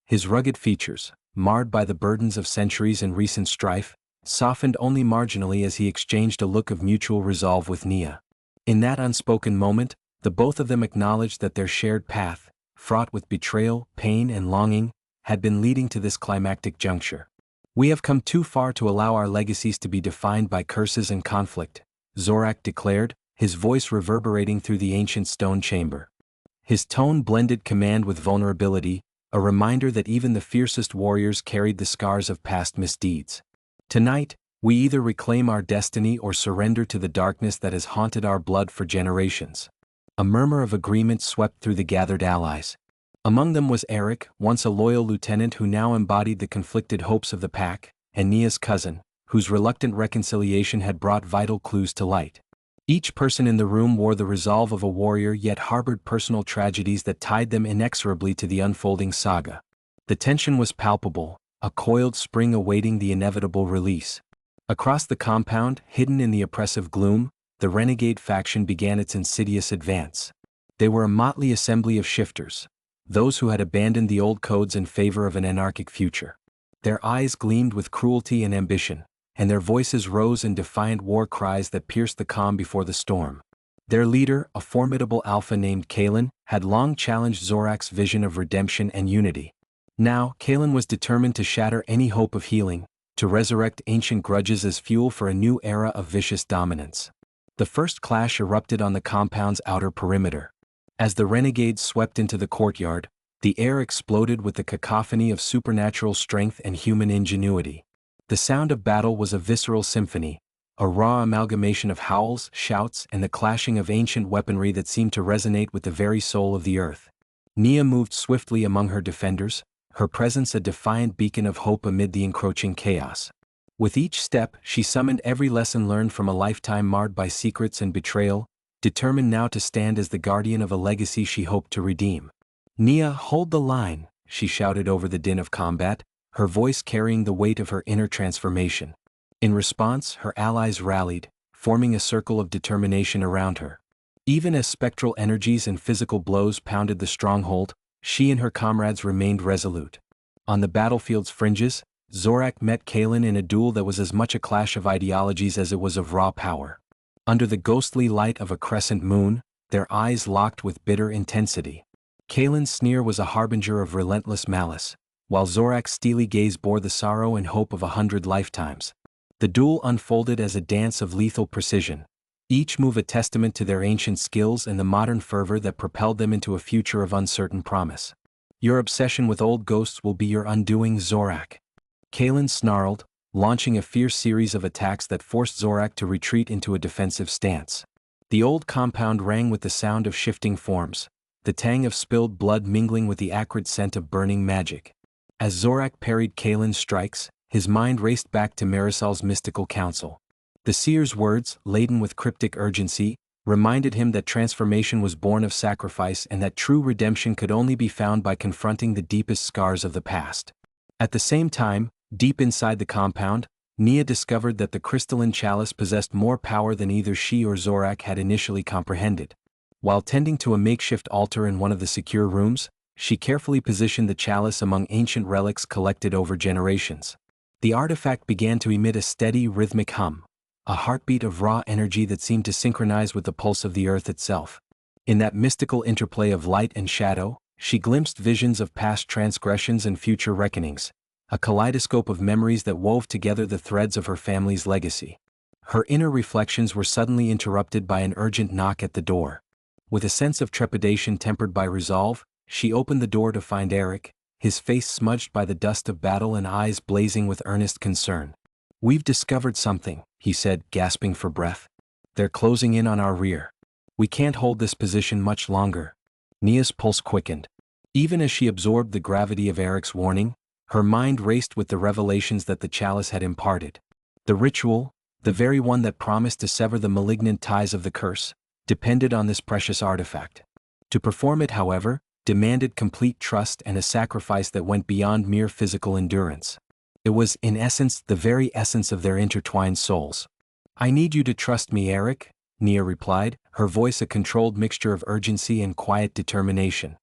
His rugged features, marred by the burdens of centuries and recent strife, softened only marginally as he exchanged a look of mutual resolve with Nia. In that unspoken moment, the both of them acknowledged that their shared path, fraught with betrayal, pain, and longing, had been leading to this climactic juncture. "We have come too far to allow our legacies to be defined by curses and conflict," Zorak declared, his voice reverberating through the ancient stone chamber. His tone blended command with vulnerability, a reminder that even the fiercest warriors carried the scars of past misdeeds. "Tonight, we either reclaim our destiny or surrender to the darkness that has haunted our blood for generations." A murmur of agreement swept through the gathered allies. Among them was Eric, once a loyal lieutenant who now embodied the conflicted hopes of the pack, and Nia's cousin, whose reluctant reconciliation had brought vital clues to light. Each person in the room wore the resolve of a warrior yet harbored personal tragedies that tied them inexorably to the unfolding saga. The tension was palpable, a coiled spring awaiting the inevitable release. Across the compound, hidden in the oppressive gloom, the renegade faction began its insidious advance. They were a motley assembly of shifters, those who had abandoned the old codes in favor of an anarchic future. Their eyes gleamed with cruelty and ambition, and their voices rose in defiant war cries that pierced the calm before the storm. Their leader, a formidable alpha named Kalen, had long challenged Zorak's vision of redemption and unity. Now, Kalen was determined to shatter any hope of healing, to resurrect ancient grudges as fuel for a new era of vicious dominance. The first clash erupted on the compound's outer perimeter. As the renegades swept into the courtyard, the air exploded with the cacophony of supernatural strength and human ingenuity. The sound of battle was a visceral symphony, a raw amalgamation of howls, shouts, and the clashing of ancient weaponry that seemed to resonate with the very soul of the earth. Nia moved swiftly among her defenders, her presence a defiant beacon of hope amid the encroaching chaos. With each step, she summoned every lesson learned from a lifetime marred by secrets and betrayal, determined now to stand as the guardian of a legacy she hoped to redeem. "Nia, hold the line," she shouted over the din of combat, her voice carrying the weight of her inner transformation. In response, her allies rallied, forming a circle of determination around her. Even as spectral energies and physical blows pounded the stronghold, she and her comrades remained resolute. On the battlefield's fringes, Zorak met Kalen in a duel that was as much a clash of ideologies as it was of raw power. Under the ghostly light of a crescent moon, their eyes locked with bitter intensity. Kalen's sneer was a harbinger of relentless malice, while Zorak's steely gaze bore the sorrow and hope of 100 lifetimes. The duel unfolded as a dance of lethal precision, each move a testament to their ancient skills and the modern fervor that propelled them into a future of uncertain promise. "Your obsession with old ghosts will be your undoing, Zorak." Kalen snarled, launching a fierce series of attacks that forced Zorak to retreat into a defensive stance. The old compound rang with the sound of shifting forms, the tang of spilled blood mingling with the acrid scent of burning magic. As Zorak parried Kalen's strikes, his mind raced back to Marisol's mystical counsel. The seer's words, laden with cryptic urgency, reminded him that transformation was born of sacrifice and that true redemption could only be found by confronting the deepest scars of the past. At the same time, deep inside the compound, Nia discovered that the crystalline chalice possessed more power than either she or Zorak had initially comprehended. While tending to a makeshift altar in one of the secure rooms, she carefully positioned the chalice among ancient relics collected over generations. The artifact began to emit a steady, rhythmic hum, a heartbeat of raw energy that seemed to synchronize with the pulse of the earth itself. In that mystical interplay of light and shadow, she glimpsed visions of past transgressions and future reckonings, a kaleidoscope of memories that wove together the threads of her family's legacy. Her inner reflections were suddenly interrupted by an urgent knock at the door. With a sense of trepidation tempered by resolve, she opened the door to find Eric, his face smudged by the dust of battle and eyes blazing with earnest concern. "We've discovered something," he said, gasping for breath. "They're closing in on our rear. We can't hold this position much longer." Nia's pulse quickened. Even as she absorbed the gravity of Eric's warning, her mind raced with the revelations that the chalice had imparted. The ritual, the very one that promised to sever the malignant ties of the curse, depended on this precious artifact. To perform it, however, demanded complete trust and a sacrifice that went beyond mere physical endurance. It was, in essence, the very essence of their intertwined souls. "I need you to trust me, Eric," Nia replied, her voice a controlled mixture of urgency and quiet determination.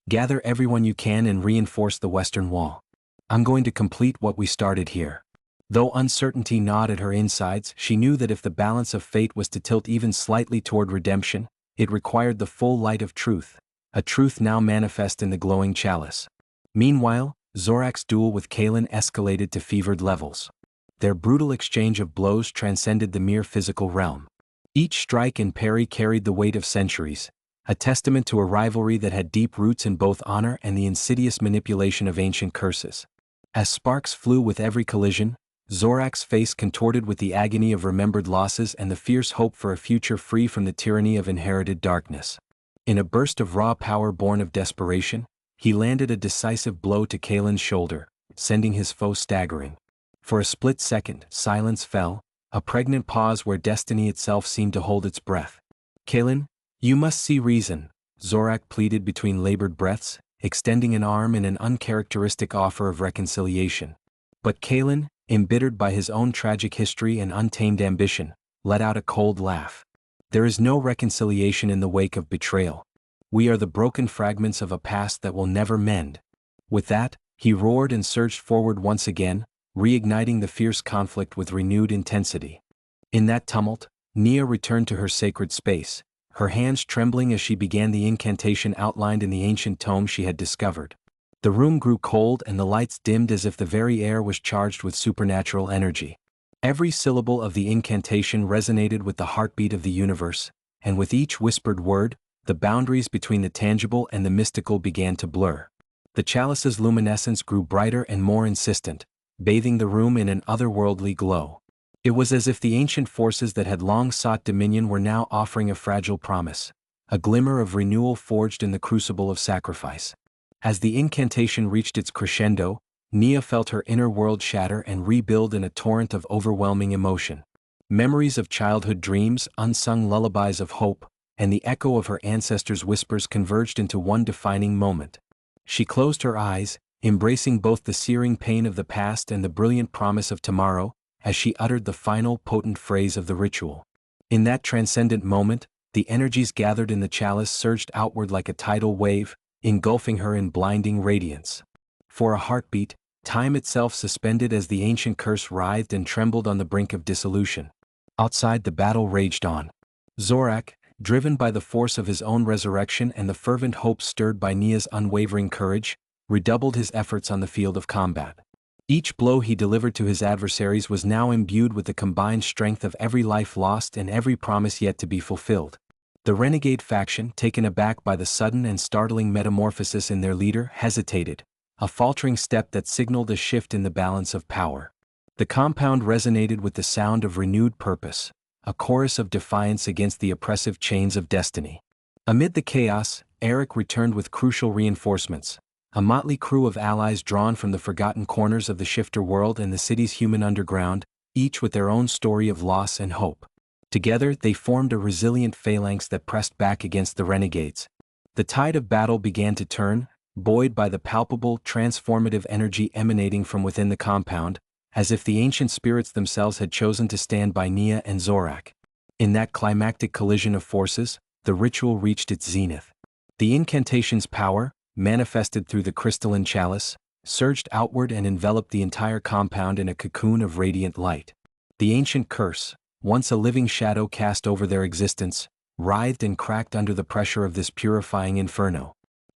"Gather everyone you can and reinforce the western wall. I'm going to complete what we started here." Though uncertainty gnawed at her insides, she knew that if the balance of fate was to tilt even slightly toward redemption, it required the full light of truth, a truth now manifest in the glowing chalice. Meanwhile, Zorak's duel with Kalen escalated to fevered levels. Their brutal exchange of blows transcended the mere physical realm. Each strike and parry carried the weight of centuries, a testament to a rivalry that had deep roots in both honor and the insidious manipulation of ancient curses. As sparks flew with every collision, Zorak's face contorted with the agony of remembered losses and the fierce hope for a future free from the tyranny of inherited darkness. In a burst of raw power born of desperation, he landed a decisive blow to Kalen's shoulder, sending his foe staggering. For a split second, silence fell, a pregnant pause where destiny itself seemed to hold its breath. "Kalen, you must see reason," Zorak pleaded between labored breaths, extending an arm in an uncharacteristic offer of reconciliation. But Kalen, embittered by his own tragic history and untamed ambition, let out a cold laugh. "There is no reconciliation in the wake of betrayal. We are the broken fragments of a past that will never mend." With that, he roared and surged forward once again, reigniting the fierce conflict with renewed intensity. In that tumult, Nia returned to her sacred space, her hands trembling as she began the incantation outlined in the ancient tome she had discovered. The room grew cold and the lights dimmed as if the very air was charged with supernatural energy. Every syllable of the incantation resonated with the heartbeat of the universe, and with each whispered word, the boundaries between the tangible and the mystical began to blur. The chalice's luminescence grew brighter and more insistent, bathing the room in an otherworldly glow. It was as if the ancient forces that had long sought dominion were now offering a fragile promise, a glimmer of renewal forged in the crucible of sacrifice. As the incantation reached its crescendo, Nia felt her inner world shatter and rebuild in a torrent of overwhelming emotion. Memories of childhood dreams, unsung lullabies of hope, and the echo of her ancestors' whispers converged into one defining moment. She closed her eyes, embracing both the searing pain of the past and the brilliant promise of tomorrow, as she uttered the final potent phrase of the ritual. In that transcendent moment, the energies gathered in the chalice surged outward like a tidal wave, engulfing her in blinding radiance. For a heartbeat, time itself suspended as the ancient curse writhed and trembled on the brink of dissolution. Outside, the battle raged on. Zorak, driven by the force of his own resurrection and the fervent hope stirred by Nia's unwavering courage, redoubled his efforts on the field of combat. Each blow he delivered to his adversaries was now imbued with the combined strength of every life lost and every promise yet to be fulfilled. The renegade faction, taken aback by the sudden and startling metamorphosis in their leader, hesitated, a faltering step that signaled a shift in the balance of power. The compound resonated with the sound of renewed purpose, a chorus of defiance against the oppressive chains of destiny. Amid the chaos, Eric returned with crucial reinforcements, a motley crew of allies drawn from the forgotten corners of the shifter world and the city's human underground, each with their own story of loss and hope. Together, they formed a resilient phalanx that pressed back against the renegades. The tide of battle began to turn, buoyed by the palpable, transformative energy emanating from within the compound, as if the ancient spirits themselves had chosen to stand by Nia and Zorak. In that climactic collision of forces, the ritual reached its zenith. The incantation's power, manifested through the crystalline chalice, surged outward and enveloped the entire compound in a cocoon of radiant light. The ancient curse, once a living shadow cast over their existence, writhed and cracked under the pressure of this purifying inferno.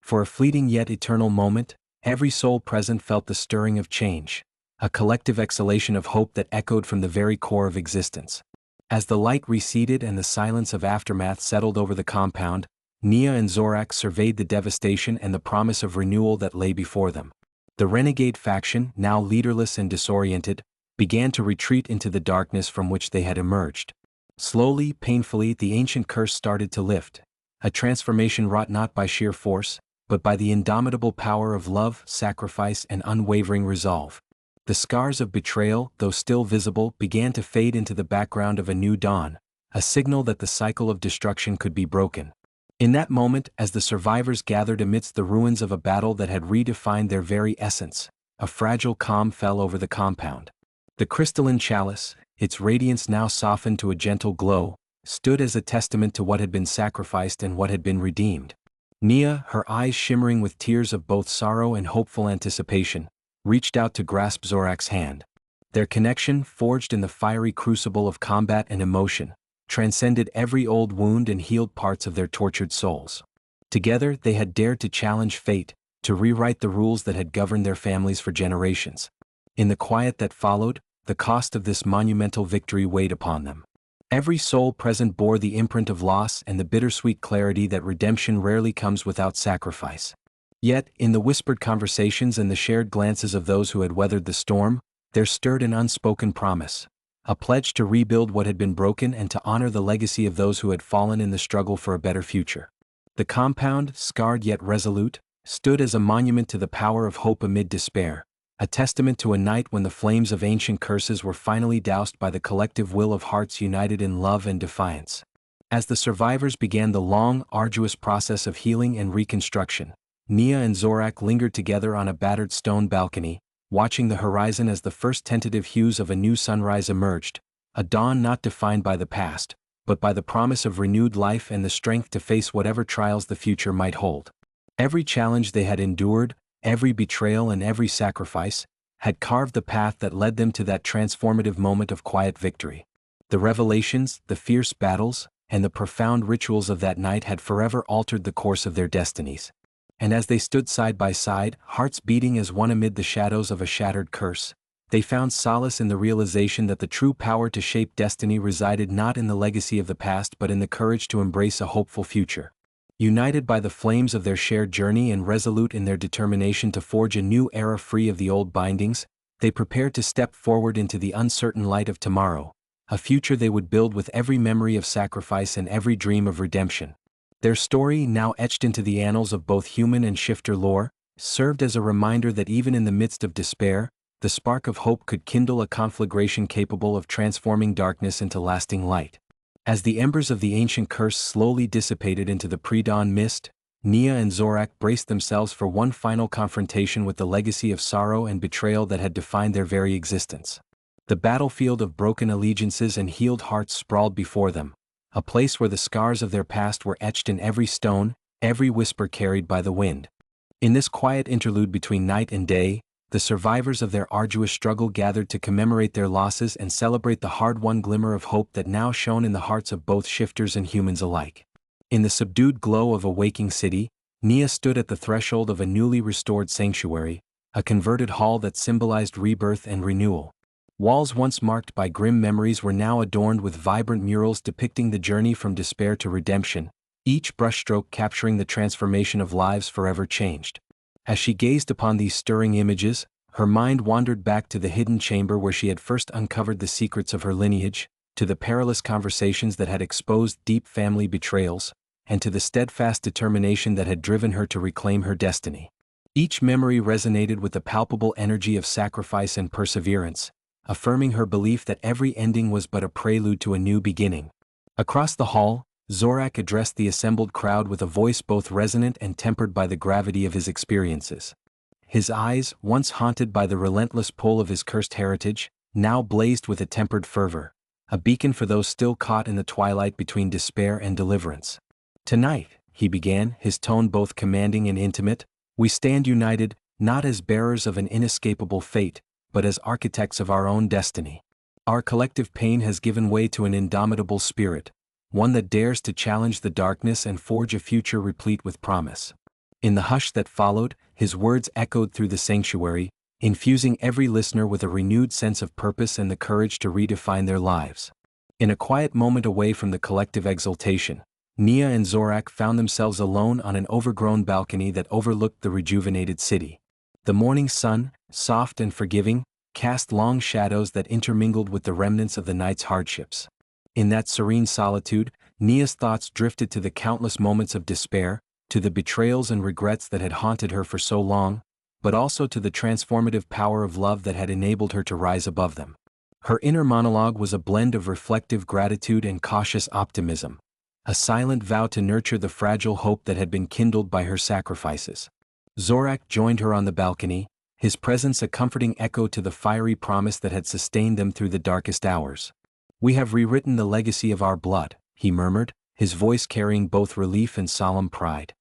For a fleeting yet eternal moment, every soul present felt the stirring of change, a collective exhalation of hope that echoed from the very core of existence. As the light receded and the silence of aftermath settled over the compound, Nia and Zorak surveyed the devastation and the promise of renewal that lay before them. The renegade faction, now leaderless and disoriented, began to retreat into the darkness from which they had emerged. Slowly, painfully, the ancient curse started to lift, a transformation wrought not by sheer force, but by the indomitable power of love, sacrifice, and unwavering resolve. The scars of betrayal, though still visible, began to fade into the background of a new dawn, a signal that the cycle of destruction could be broken. In that moment, as the survivors gathered amidst the ruins of a battle that had redefined their very essence, a fragile calm fell over the compound. The crystalline chalice, its radiance now softened to a gentle glow, stood as a testament to what had been sacrificed and what had been redeemed. Nia, her eyes shimmering with tears of both sorrow and hopeful anticipation, reached out to grasp Zorak's hand. Their connection, forged in the fiery crucible of combat and emotion, transcended every old wound and healed parts of their tortured souls. Together, they had dared to challenge fate, to rewrite the rules that had governed their families for generations. In the quiet that followed, the cost of this monumental victory weighed upon them. Every soul present bore the imprint of loss and the bittersweet clarity that redemption rarely comes without sacrifice. Yet, in the whispered conversations and the shared glances of those who had weathered the storm, there stirred an unspoken promise, a pledge to rebuild what had been broken and to honor the legacy of those who had fallen in the struggle for a better future. The compound, scarred yet resolute, stood as a monument to the power of hope amid despair, a testament to a night when the flames of ancient curses were finally doused by the collective will of hearts united in love and defiance. As the survivors began the long, arduous process of healing and reconstruction, Nia and Zorak lingered together on a battered stone balcony, watching the horizon as the first tentative hues of a new sunrise emerged, a dawn not defined by the past, but by the promise of renewed life and the strength to face whatever trials the future might hold. Every challenge they had endured, every betrayal and every sacrifice, had carved the path that led them to that transformative moment of quiet victory. The revelations, the fierce battles, and the profound rituals of that night had forever altered the course of their destinies. And as they stood side by side, hearts beating as one amid the shadows of a shattered curse, they found solace in the realization that the true power to shape destiny resided not in the legacy of the past but in the courage to embrace a hopeful future. United by the flames of their shared journey and resolute in their determination to forge a new era free of the old bindings, they prepared to step forward into the uncertain light of tomorrow, a future they would build with every memory of sacrifice and every dream of redemption. Their story, now etched into the annals of both human and shifter lore, served as a reminder that even in the midst of despair, the spark of hope could kindle a conflagration capable of transforming darkness into lasting light. As the embers of the ancient curse slowly dissipated into the pre-dawn mist, Nia and Zorak braced themselves for one final confrontation with the legacy of sorrow and betrayal that had defined their very existence. The battlefield of broken allegiances and healed hearts sprawled before them, a place where the scars of their past were etched in every stone, every whisper carried by the wind. In this quiet interlude between night and day, the survivors of their arduous struggle gathered to commemorate their losses and celebrate the hard-won glimmer of hope that now shone in the hearts of both shifters and humans alike. In the subdued glow of a waking city, Nia stood at the threshold of a newly restored sanctuary, a converted hall that symbolized rebirth and renewal. Walls once marked by grim memories were now adorned with vibrant murals depicting the journey from despair to redemption, each brushstroke capturing the transformation of lives forever changed. As she gazed upon these stirring images, her mind wandered back to the hidden chamber where she had first uncovered the secrets of her lineage, to the perilous conversations that had exposed deep family betrayals, and to the steadfast determination that had driven her to reclaim her destiny. Each memory resonated with the palpable energy of sacrifice and perseverance, affirming her belief that every ending was but a prelude to a new beginning. Across the hall, Zorak addressed the assembled crowd with a voice both resonant and tempered by the gravity of his experiences. His eyes, once haunted by the relentless pull of his cursed heritage, now blazed with a tempered fervor, a beacon for those still caught in the twilight between despair and deliverance. "Tonight," he began, his tone both commanding and intimate, "we stand united, not as bearers of an inescapable fate, but as architects of our own destiny. Our collective pain has given way to an indomitable spirit, one that dares to challenge the darkness and forge a future replete with promise." In the hush that followed, his words echoed through the sanctuary, infusing every listener with a renewed sense of purpose and the courage to redefine their lives. In a quiet moment away from the collective exultation, Nia and Zorak found themselves alone on an overgrown balcony that overlooked the rejuvenated city. The morning sun, soft and forgiving, cast long shadows that intermingled with the remnants of the night's hardships. In that serene solitude, Nia's thoughts drifted to the countless moments of despair, to the betrayals and regrets that had haunted her for so long, but also to the transformative power of love that had enabled her to rise above them. Her inner monologue was a blend of reflective gratitude and cautious optimism, a silent vow to nurture the fragile hope that had been kindled by her sacrifices. Zorak joined her on the balcony, his presence a comforting echo to the fiery promise that had sustained them through the darkest hours. "We have rewritten the legacy of our blood," he murmured, his voice carrying both relief and solemn pride.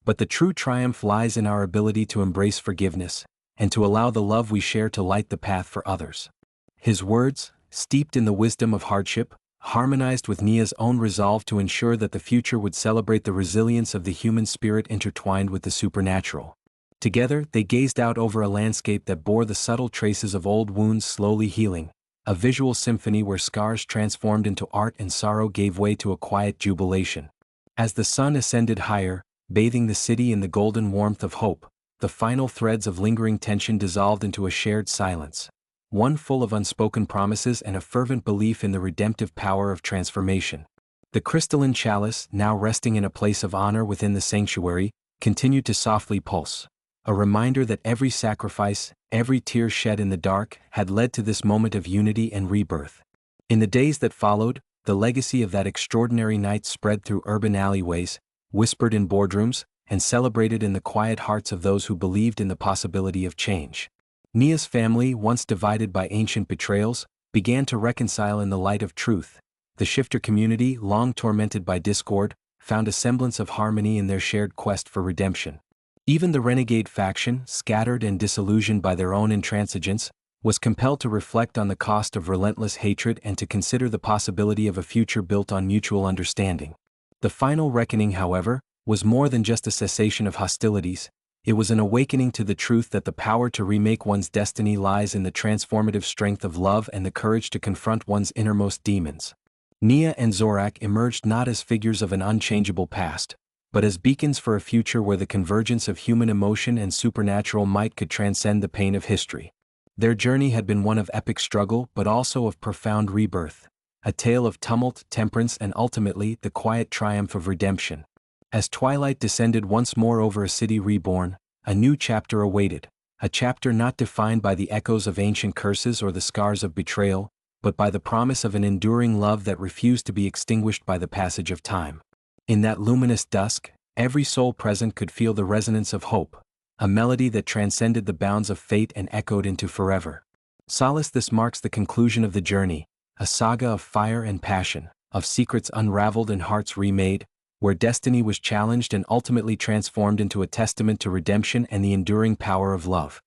"But the true triumph lies in our ability to embrace forgiveness, and to allow the love we share to light the path for others." His words, steeped in the wisdom of hardship, harmonized with Nia's own resolve to ensure that the future would celebrate the resilience of the human spirit intertwined with the supernatural. Together, they gazed out over a landscape that bore the subtle traces of old wounds slowly healing, a visual symphony where scars transformed into art and sorrow gave way to a quiet jubilation. As the sun ascended higher, bathing the city in the golden warmth of hope, the final threads of lingering tension dissolved into a shared silence, one full of unspoken promises and a fervent belief in the redemptive power of transformation. The crystalline chalice, now resting in a place of honor within the sanctuary, continued to softly pulse, a reminder that every sacrifice, every tear shed in the dark, had led to this moment of unity and rebirth. In the days that followed, the legacy of that extraordinary night spread through urban alleyways, whispered in boardrooms, and celebrated in the quiet hearts of those who believed in the possibility of change. Nia's family, once divided by ancient betrayals, began to reconcile in the light of truth. The shifter community, long tormented by discord, found a semblance of harmony in their shared quest for redemption. Even the renegade faction, scattered and disillusioned by their own intransigence, was compelled to reflect on the cost of relentless hatred and to consider the possibility of a future built on mutual understanding. The final reckoning, however, was more than just a cessation of hostilities. It was an awakening to the truth that the power to remake one's destiny lies in the transformative strength of love and the courage to confront one's innermost demons. Nia and Zorak emerged not as figures of an unchangeable past, but as beacons for a future where the convergence of human emotion and supernatural might could transcend the pain of history. Their journey had been one of epic struggle but also of profound rebirth, a tale of tumult, temperance, and ultimately the quiet triumph of redemption. As twilight descended once more over a city reborn, A new chapter awaited, a chapter not defined by the echoes of ancient curses or the scars of betrayal, but by the promise of an enduring love that refused to be extinguished by the passage of time. In that luminous dusk, every soul present could feel the resonance of hope, a melody that transcended the bounds of fate and echoed into forever. Solace, this marks the conclusion of the journey, a saga of fire and passion, of secrets unraveled and hearts remade, where destiny was challenged and ultimately transformed into a testament to redemption and the enduring power of love.